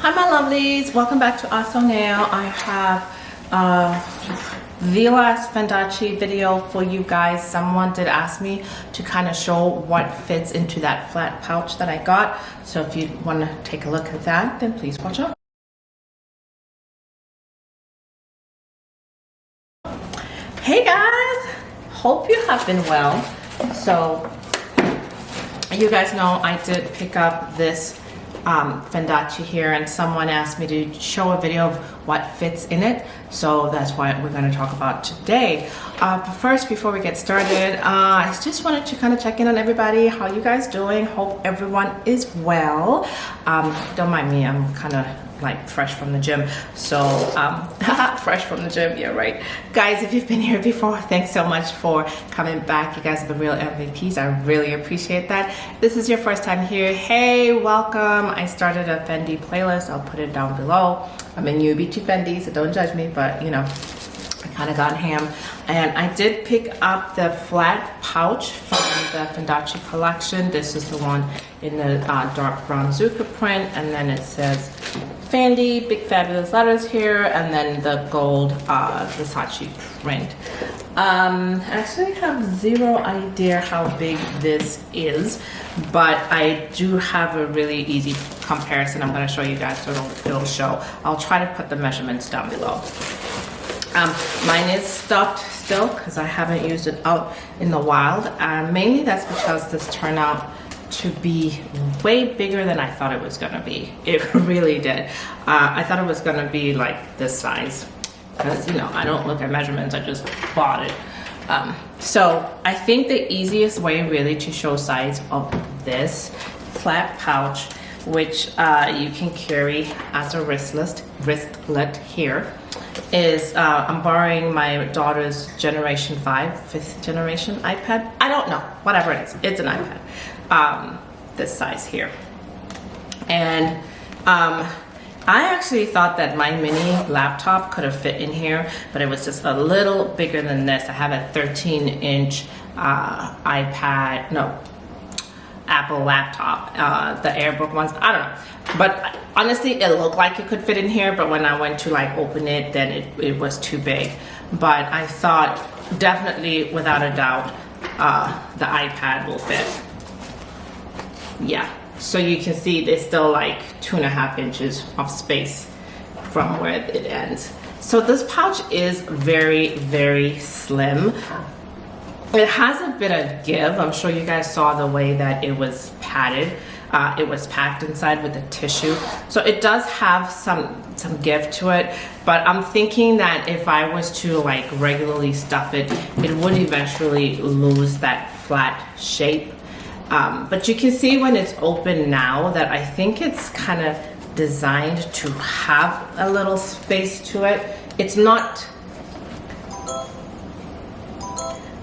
Hi my lovelies, welcome back to AhhhSoNeo. I have the last Fendace video for you guys. Someone did ask me to kind of show what fits into that flat pouch that I got. So if you want to take a look at that, then please watch out. Hey guys, hope you have been well. So you guys know I did pick up this Fendace here, and someone asked me to show a video of what fits in it, so that's what we're going to talk about today. But first, before we get started, I just wanted to kind of check in on everybody. How you guys doing? Hope everyone is well. Don't mind me, I'm kind of like fresh from the gym, so fresh from the gym, yeah, right. Guys, if you've been here before, thanks so much for coming back. You guys are the real MVPs. I really appreciate that. If this is your first time here, hey, welcome. I started a Fendi playlist. I'll put it down below. I'm a newbie to Fendi, so don't judge me, but you know, I kind of got ham. And I did pick up the flat pouch from the Fendace collection. This is the one in the dark brown Zucca print, and then it says Fendi, big fabulous letters here, and then the gold Versace print. I actually have zero idea how big this is, but I do have a really easy comparison. I'm going to show you guys, so it'll show. I'll try to put the measurements down below. Mine is stuffed still because I haven't used it out in the wild. Mainly that's because this turned out to be way bigger than I thought it was gonna be. It really did. I thought it was gonna be like this size because, you know, I don't look at measurements, I just bought it. So I think the easiest way really to show size of this flat pouch, which you can carry as a wristlet here, is I'm borrowing my daughter's Generation 5, 5th generation iPad. I don't know, whatever it is, it's an iPad. This size here. And I actually thought that my mini laptop could have fit in here, but it was just a little bigger than this. I have a 13-inch iPad, no, Apple laptop, the AirBook ones, I don't know. But honestly, it looked like it could fit in here, but when I went to like open it, then it was too big. But I thought definitely, without a doubt, the iPad will fit. Yeah, so you can see there's still like 2.5 inches of space from where it ends. So this pouch is very, very slim. It has a bit of give. I'm sure you guys saw the way that it was padded. It was packed inside with a tissue. So it does have some give to it, but I'm thinking that if I was to like regularly stuff it, it would eventually lose that flat shape. But you can see when it's open now that I think it's kind of designed to have a little space to it. It's not.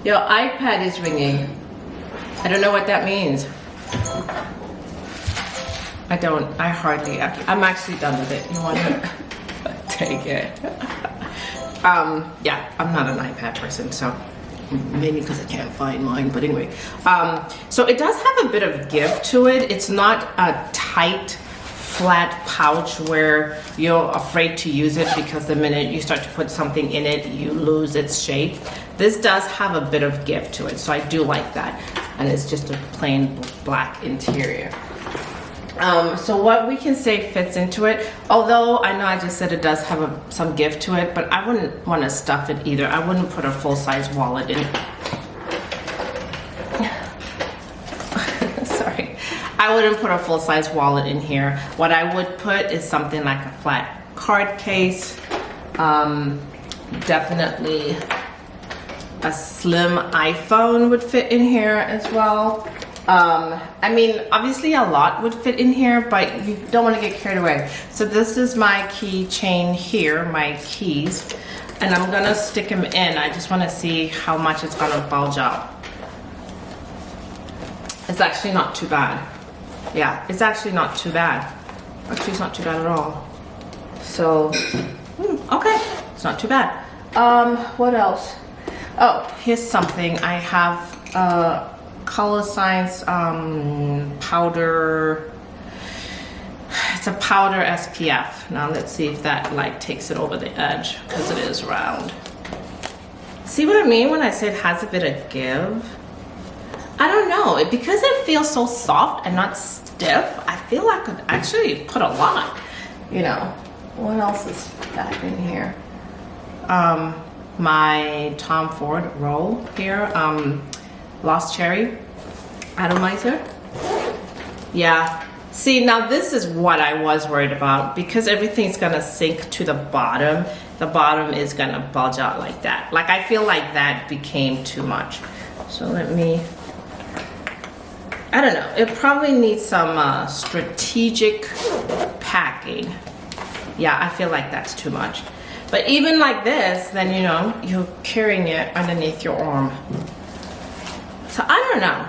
Your iPad is ringing. I don't know what that means. I'm actually done with it. You want to take it? Yeah, I'm not an iPad person, so maybe because I can't find mine, but anyway. So it does have a bit of give to it. It's not a tight, flat pouch where you're afraid to use it because the minute you start to put something in it, you lose its shape. This does have a bit of give to it, so I do like that. And it's just a plain black interior. So what we can say fits into it, although I know I just said it does have some give to it, but I wouldn't want to stuff it either. I wouldn't put a full-size wallet in. Sorry. I wouldn't put a full-size wallet in here. What I would put is something like a flat card case. Definitely a slim iPhone would fit in here as well. I mean, obviously a lot would fit in here, but you don't want to get carried away. So this is my keychain here, my keys, and I'm gonna stick them in. I just want to see how much it's gonna bulge out. It's actually not too bad. Yeah, it's actually not too bad. Actually, it's not too bad at all. So, okay, it's not too bad. What else? Oh, here's something. I have color science powder It's a powder SPF. Now let's see if that like takes it over the edge, because it is round. See what I mean when I say it has a bit of give? I don't know, because it feels so soft and not stiff, I feel I could actually put a lot, you know. What else is that in here? My Tom Ford roll here, Lost Cherry atomizer. Yeah, see, now this is what I was worried about, because everything's gonna sink to the bottom is gonna bulge out like that. Like, I feel like that became too much. So let me, I don't know, it probably needs some strategic packing. Yeah, I feel like that's too much. But even like this, then, you know, you're carrying it underneath your arm. So I don't know.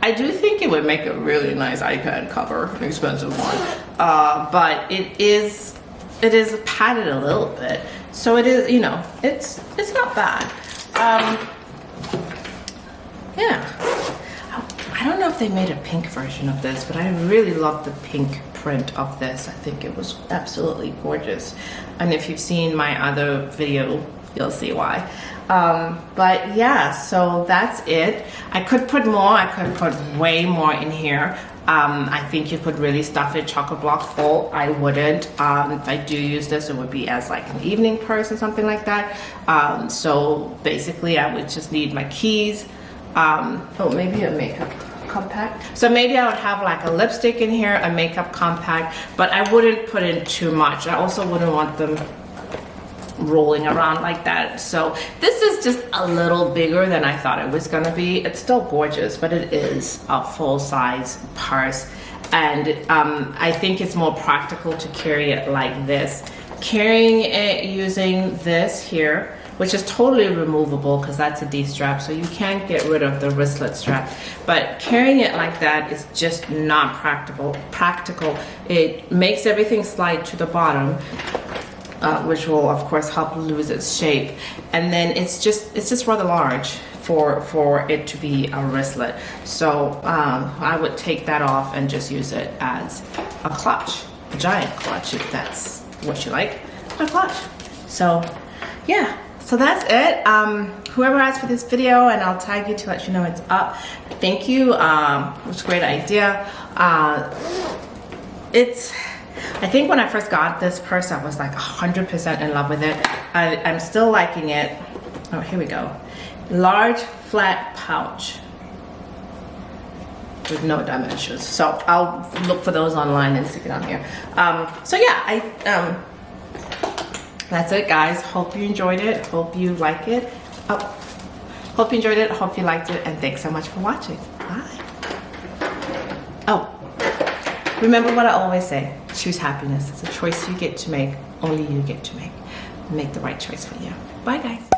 I do think it would make a really nice iPad cover, an expensive one. But it is padded a little bit. So it is, you know, it's not bad. Yeah. I don't know if they made a pink version of this, but I really love the pink print of this. I think it was absolutely gorgeous. And if you've seen my other video, you'll see why. But yeah, so that's it. I could put more. I could put way more in here. I think you could really stuff it chocolate block full. I wouldn't. If I do use this, it would be as like an evening purse or something like that. So basically I would just need my keys. Oh, maybe a makeup compact. So maybe I would have like a lipstick in here, a makeup compact, but I wouldn't put in too much. I also wouldn't want them rolling around like that. So this is just a little bigger than I thought it was gonna be. It's still gorgeous, but it is a full-size purse, and I think it's more practical to carry it like this. Carrying it using this here, which is totally removable because that's a D-strap, so you can't get rid of the wristlet strap. But carrying it like that is just not practical. It makes everything slide to the bottom, which will of course help lose its shape. And then it's just rather large for it to be a wristlet. So I would take that off and just use it as a clutch, a giant clutch, if that's what you like, a clutch. So yeah. So that's it. Whoever asked for this video, and I'll tag you to let you know it's up. Thank you. It was a great idea. I think when I first got this purse, I was like 100% in love with it. I'm still liking it. Oh, here we go. Large flat pouch with no dimensions. So I'll look for those online and stick it on here. So yeah, that's it, guys. Hope you enjoyed it. Hope you like it. Hope you enjoyed it. Hope you liked it. And thanks so much for watching. Bye. Oh, remember what I always say. Choose happiness. It's a choice you get to make. Only you get to make. Make the right choice for you. Bye, guys.